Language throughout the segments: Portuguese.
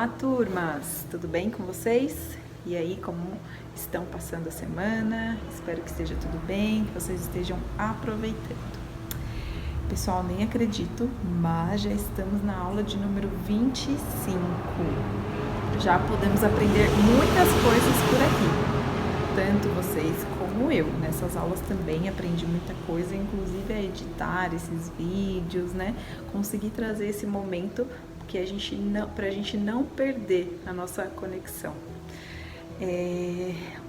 Olá, turmas! Tudo bem com vocês? E aí, como estão passando a semana? Espero que esteja tudo bem, que vocês estejam aproveitando. Pessoal, nem acredito, mas já estamos na aula de número 25. Já podemos aprender muitas coisas por aqui. Tanto vocês como eu. Nessas aulas também aprendi muita coisa, inclusive a editar esses vídeos, né? Consegui trazer esse momento que pra gente não perder a nossa conexão.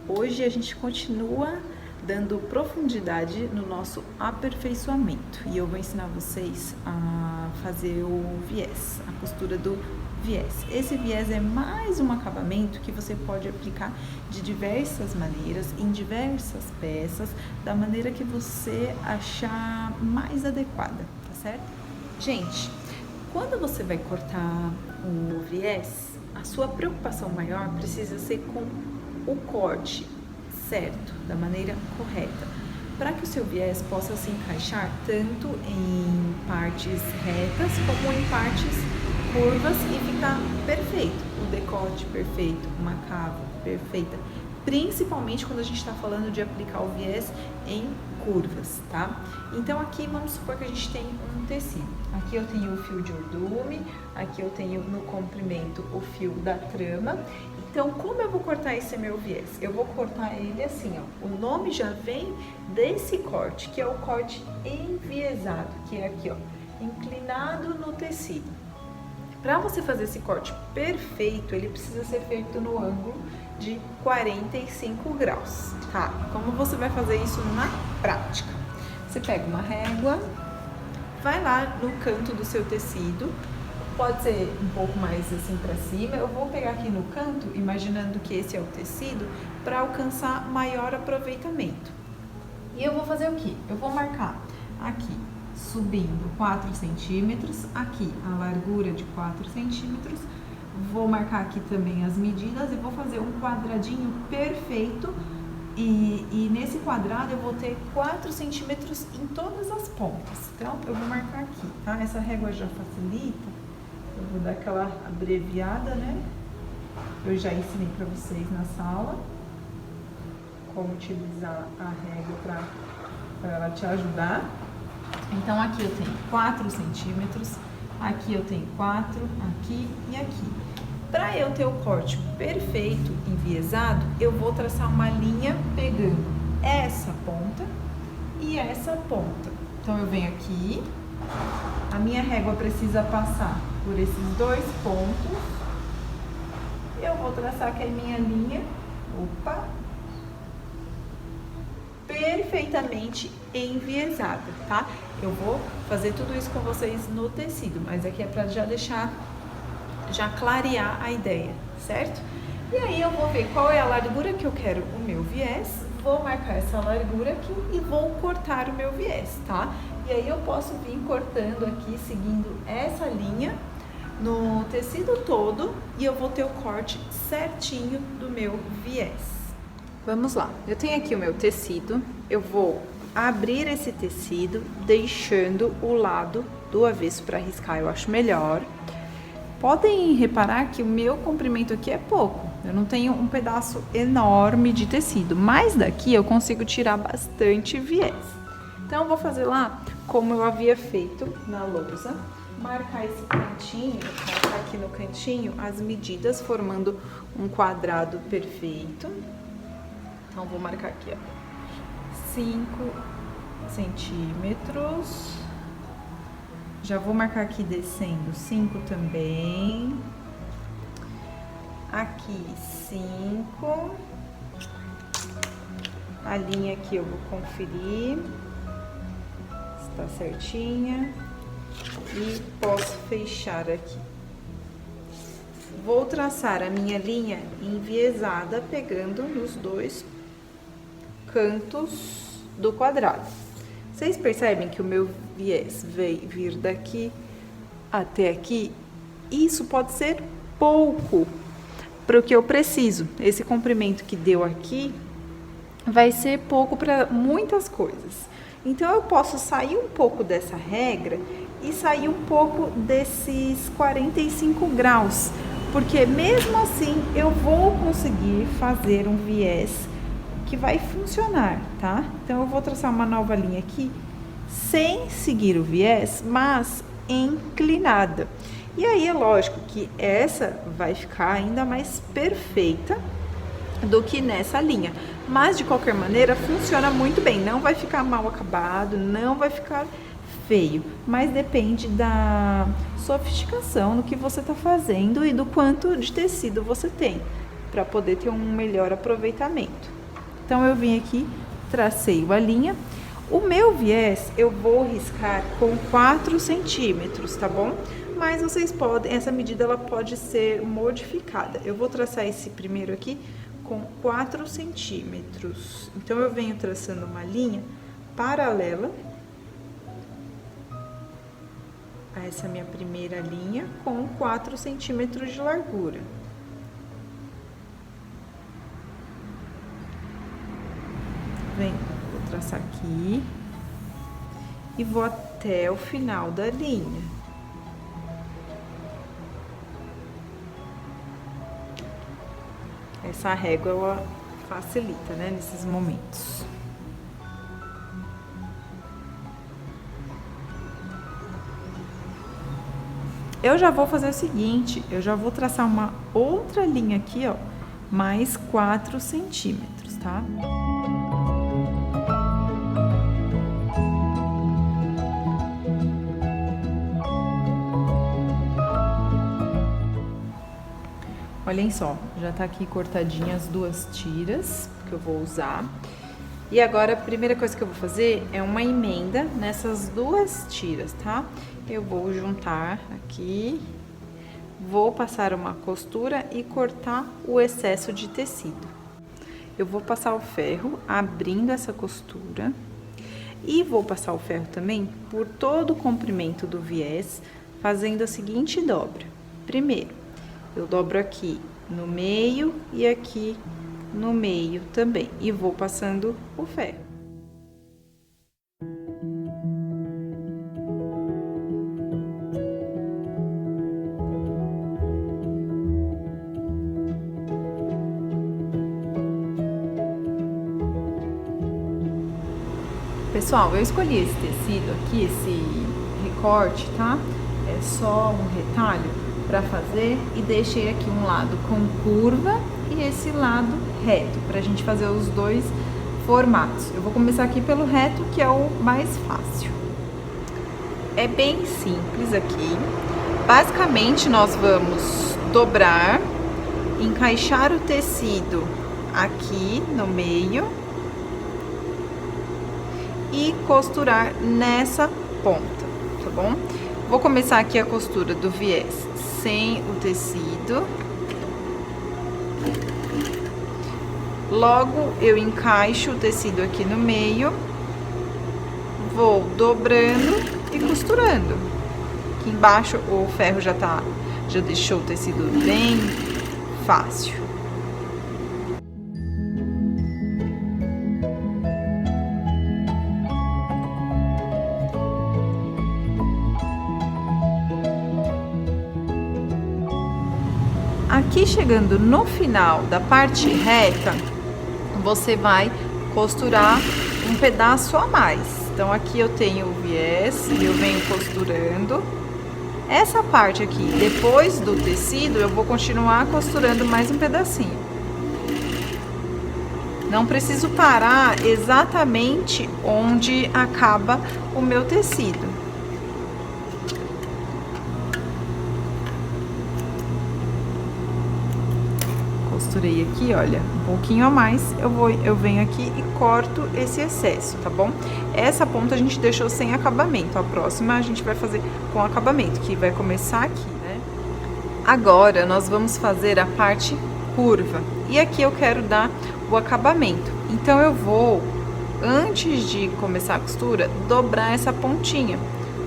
Hoje a gente continua dando profundidade no nosso aperfeiçoamento e eu vou ensinar vocês a fazer o viés, a costura do viés. Esse viés é mais um acabamento que você pode aplicar de diversas maneiras, em diversas peças, da maneira que você achar mais adequada, tá certo? Gente, quando você vai cortar o viés, a sua preocupação maior precisa ser com o corte certo, da maneira correta, para que o seu viés possa se encaixar tanto em partes retas como em partes curvas e ficar perfeito, o decote perfeito, uma cava perfeita, principalmente quando a gente está falando de aplicar o viés em curvas, tá? Então aqui vamos supor que a gente tem um tecido, aqui eu tenho o fio de ordume, aqui eu tenho no comprimento o fio da trama. Então, como eu vou cortar esse meu viés? Eu vou cortar ele assim, ó. O nome já vem desse corte, que é o corte enviesado, que é aqui, ó, inclinado no tecido. Para você fazer esse corte perfeito, ele precisa ser feito no ângulo de 45 graus, tá? Como você vai fazer isso na prática? Você pega uma régua, vai lá no canto do seu tecido, pode ser um pouco mais assim para cima. Eu vou pegar aqui no canto, imaginando que esse é o tecido, para alcançar maior aproveitamento. E eu vou fazer o quê? Eu vou marcar aqui, subindo 4 centímetros, aqui a largura de 4 centímetros, vou marcar aqui também as medidas e vou fazer um quadradinho perfeito. E nesse quadrado eu vou ter 4 centímetros em todas as pontas. Então, eu vou marcar aqui, tá? Essa régua já facilita. Eu vou dar aquela abreviada, né? Eu já ensinei para vocês na sala como utilizar a régua para ela te ajudar. Então, aqui eu tenho 4 centímetros, aqui eu tenho 4, aqui e aqui. Para eu ter o corte perfeito, enviesado, eu vou traçar uma linha pegando essa ponta e essa ponta. Então, eu venho aqui, a minha régua precisa passar por esses dois pontos, eu vou traçar aqui a minha linha, perfeitamente enviesada, tá? Eu vou fazer tudo isso com vocês no tecido, mas aqui é para já clarear a ideia, certo? E aí eu vou ver qual é a largura que eu quero o meu viés, vou marcar essa largura aqui e vou cortar o meu viés, tá? E aí eu posso vir cortando aqui, seguindo essa linha no tecido todo e eu vou ter o corte certinho do meu viés. Vamos lá, eu tenho aqui o meu tecido, eu vou abrir esse tecido deixando o lado do avesso para riscar, eu acho melhor. Podem reparar que o meu comprimento aqui é pouco, eu não tenho um pedaço enorme de tecido, mas daqui eu consigo tirar bastante viés. Então eu vou fazer lá como eu havia feito na lousa, marcar esse cantinho, marcar aqui no cantinho as medidas, formando um quadrado perfeito. Então, vou marcar aqui, ó, 5 centímetros. Já vou marcar aqui descendo 5 também. Aqui 5. A linha aqui eu vou conferir se tá certinha. E posso fechar aqui. Vou traçar a minha linha enviesada, pegando nos dois cantos do quadrado. Vocês percebem que o meu viés veio vir daqui até aqui? Isso pode ser pouco para o que eu preciso. Esse comprimento que deu aqui vai ser pouco para muitas coisas. Então, eu posso sair um pouco dessa regra e sair um pouco desses 45 graus, porque mesmo assim eu vou conseguir fazer um viés que vai funcionar, tá? Então eu vou traçar uma nova linha aqui, sem seguir o viés, mas inclinada. E aí é lógico que essa vai ficar ainda mais perfeita do que nessa linha, mas de qualquer maneira funciona muito bem, não vai ficar mal acabado, não vai ficar feio, mas depende da sofisticação no que você está fazendo e do quanto de tecido você tem, para poder ter um melhor aproveitamento. Então eu vim aqui, tracei a linha. O meu viés eu vou riscar com 4 centímetros, tá bom? Mas vocês podem, essa medida ela pode ser modificada. Eu vou traçar esse primeiro aqui com 4 centímetros. Então eu venho traçando uma linha paralela a essa minha primeira linha com 4 centímetros de largura. Vou traçar aqui e vou até o final da linha. Essa régua, ela facilita, né, nesses momentos. Eu já vou fazer o seguinte, eu já vou traçar uma outra linha aqui, ó, mais 4 centímetros, tá? Olhem só, já tá aqui cortadinha as 2 tiras que eu vou usar. E agora a primeira coisa que eu vou fazer é uma emenda nessas 2 tiras, tá? Eu vou juntar aqui, vou passar uma costura e cortar o excesso de tecido. Eu vou passar o ferro abrindo essa costura e vou passar o ferro também por todo o comprimento do viés, fazendo a seguinte dobra. Primeiro, eu dobro aqui no meio e aqui no meio também, e vou passando o ferro. Pessoal, eu escolhi esse tecido aqui, esse recorte, tá? É só um retalho para fazer e deixei aqui um lado com curva e esse lado reto, pra gente fazer os 2 formatos. Eu vou começar aqui pelo reto, que é o mais fácil. É bem simples aqui. Basicamente, nós vamos dobrar, encaixar o tecido aqui no meio e costurar nessa ponta, tá bom? Vou começar aqui a costura do viés sem o tecido. Logo, eu encaixo o tecido aqui no meio, vou dobrando e costurando. Aqui embaixo o ferro já deixou o tecido bem fácil. Aqui chegando no final da parte reta, você vai costurar um pedaço a mais. Então aqui eu tenho o viés e eu venho costurando. Essa parte aqui, depois do tecido, eu vou continuar costurando mais um pedacinho. Não preciso parar exatamente onde acaba o meu tecido. Costurei aqui, olha, um pouquinho a mais, eu venho aqui e corto esse excesso, tá bom? Essa ponta a gente deixou sem acabamento, a próxima a gente vai fazer com acabamento, que vai começar aqui, né? Agora, nós vamos fazer a parte curva, e aqui eu quero dar o acabamento. Então, eu vou, antes de começar a costura, dobrar essa pontinha.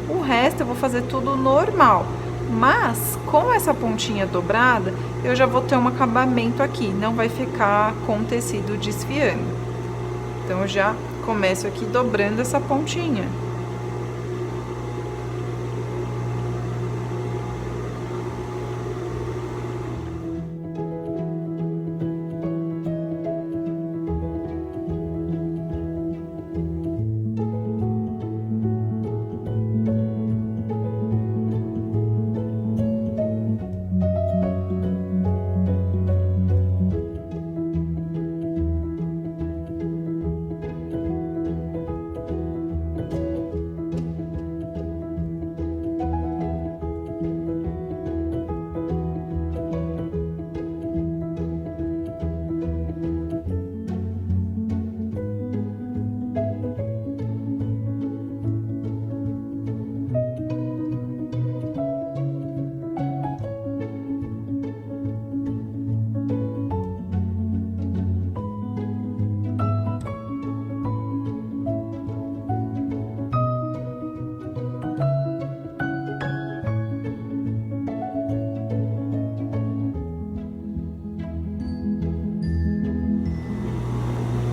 O resto eu vou fazer tudo normal. Mas, com essa pontinha dobrada, eu já vou ter um acabamento aqui, não vai ficar com o tecido desfiando. Então, eu já começo aqui dobrando essa pontinha.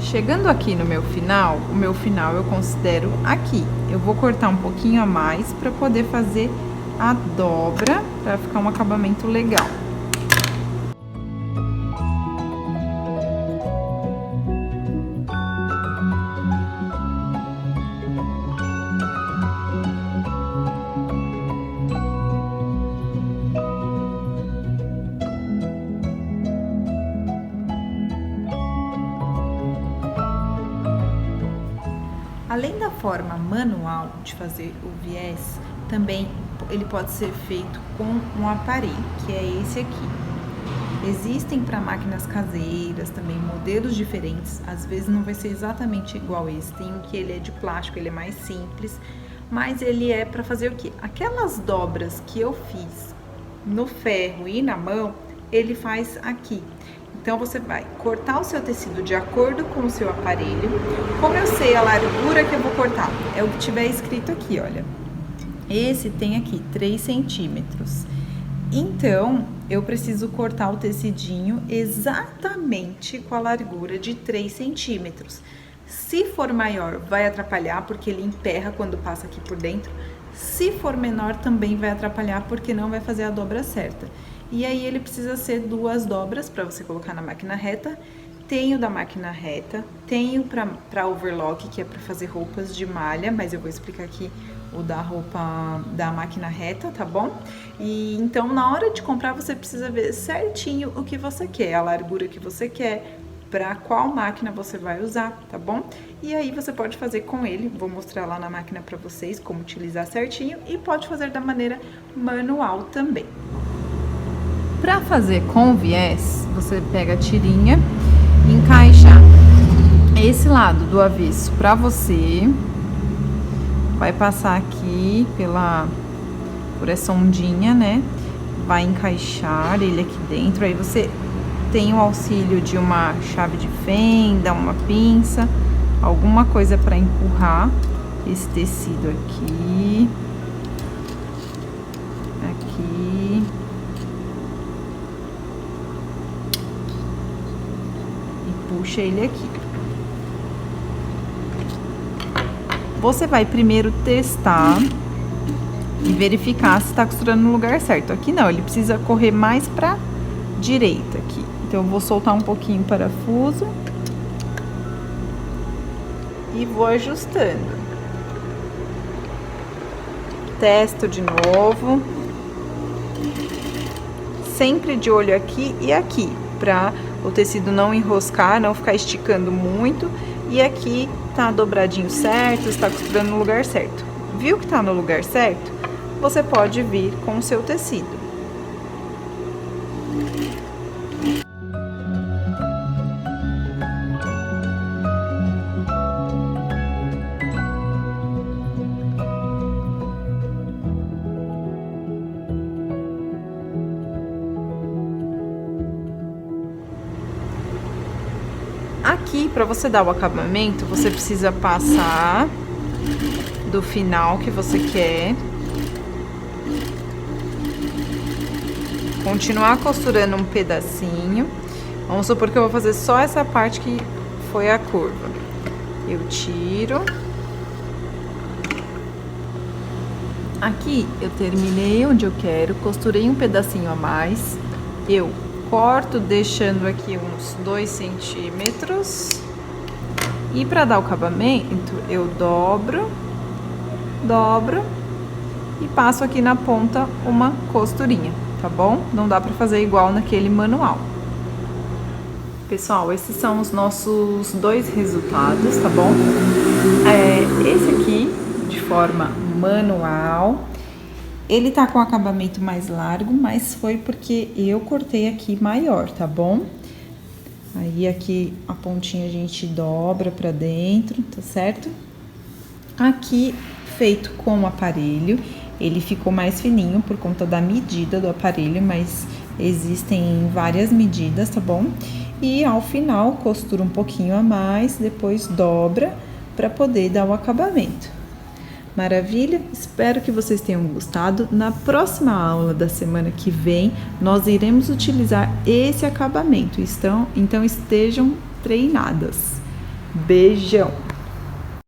Chegando aqui no meu final, o meu final eu considero aqui. Eu vou cortar um pouquinho a mais para poder fazer a dobra, para ficar um acabamento legal. Além da forma manual de fazer o viés, também ele pode ser feito com um aparelho, que é esse aqui. Existem para máquinas caseiras também modelos diferentes, às vezes não vai ser exatamente igual esse. Tem um que ele é de plástico, ele é mais simples, mas ele é para fazer o quê? Aquelas dobras que eu fiz no ferro e na mão, ele faz aqui. Então, você vai cortar o seu tecido de acordo com o seu aparelho. Como eu sei a largura que eu vou cortar? É o que tiver escrito aqui, olha. Esse tem aqui 3 centímetros. Então, eu preciso cortar o tecidinho exatamente com a largura de 3 centímetros. Se for maior, vai atrapalhar, porque ele emperra quando passa aqui por dentro. Se for menor, também vai atrapalhar, porque não vai fazer a dobra certa. E aí ele precisa ser 2 dobras para você colocar na máquina reta. Tenho da máquina reta, tenho para overlock, que é para fazer roupas de malha, mas eu vou explicar aqui o da roupa da máquina reta, tá bom? E então na hora de comprar você precisa ver certinho o que você quer, a largura que você quer, para qual máquina você vai usar, tá bom? E aí você pode fazer com ele, vou mostrar lá na máquina para vocês como utilizar certinho, e pode fazer da maneira manual também. Para fazer com viés, você pega a tirinha, encaixa esse lado do avesso para você, vai passar aqui por essa ondinha, né? Vai encaixar ele aqui dentro, aí você tem o auxílio de uma chave de fenda, uma pinça, alguma coisa para empurrar esse tecido aqui, aqui. Puxa ele aqui. Você vai primeiro testar e verificar se tá costurando no lugar certo. Aqui não, ele precisa correr mais pra direita aqui. Então, eu vou soltar um pouquinho o parafuso e vou ajustando. Testo de novo. Sempre de olho aqui e aqui, pra o tecido não enroscar, não ficar esticando muito. E aqui tá dobradinho certo, está costurando no lugar certo. Viu que tá no lugar certo? Você pode vir com o seu tecido. Aqui, para você dar o acabamento, você precisa passar do final que você quer. Continuar costurando um pedacinho. Vamos supor que eu vou fazer só essa parte que foi a curva. Eu tiro. Aqui eu terminei onde eu quero, costurei um pedacinho a mais. Eu corto deixando aqui uns 2 centímetros. E para dar o acabamento, eu dobro e passo aqui na ponta uma costurinha, tá bom? Não dá para fazer igual naquele manual. Pessoal, esses são os nossos 2 resultados, tá bom? Esse aqui, de forma manual, ele tá com acabamento mais largo, mas foi porque eu cortei aqui maior, tá bom? Aí aqui a pontinha a gente dobra pra dentro, tá certo? Aqui, feito com o aparelho, ele ficou mais fininho por conta da medida do aparelho, mas existem várias medidas, tá bom? E ao final, costura um pouquinho a mais, depois dobra pra poder dar o acabamento. Maravilha? Espero que vocês tenham gostado. Na próxima aula da semana que vem, nós iremos utilizar esse acabamento. Então estejam treinadas. Beijão!